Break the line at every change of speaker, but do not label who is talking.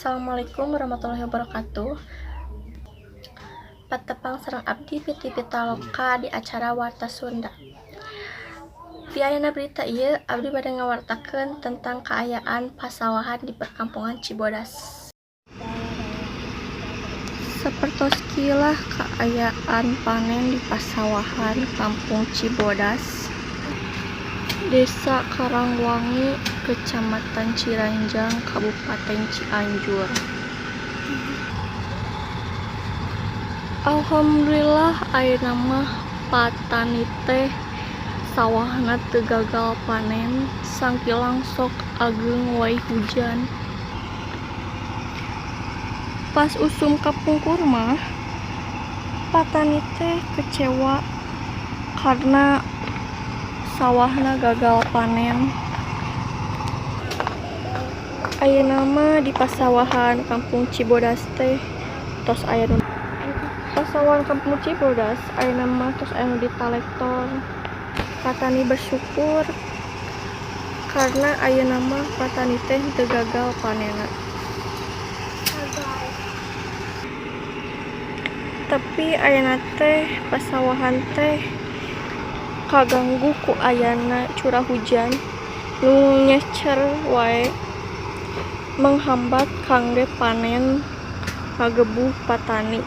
Assalamualaikum warahmatullahi wabarakatuh. Patepang sareng abdi Piti Pitaloka di acara Warta Sunda. Di ayeuna berita ieu abdi bade ngawartakeun tentang kaayaan pasawahan di perkampungan Cibodas. Sapertos kieulah kaayaan panen di pasawahan Kampung Cibodas, Desa Karangwangi, Kecamatan Ciranjang, Kabupaten Cianjur. Alhamdulillah ayeuna mah patani teh sawahna teu gagal panen sangkilang sok ageng wae hujan. Pas usum kapungkur mah patani teh kecewa karena sawahna gagal panen. Ayeuna mah di pasawahan Kampung Cibodas teh tos aya nu pasawahan Kampung Cibodas ayeuna mah tos aya nu ditalektor. Patani bersyukur karena ayeuna mah patani teh teu gagal panenna. Tapi ayeuna teh pasawahan teh kaganggu ku ayana curah hujan nu nyecer wae menghambat kangge panen ngagebuh patani.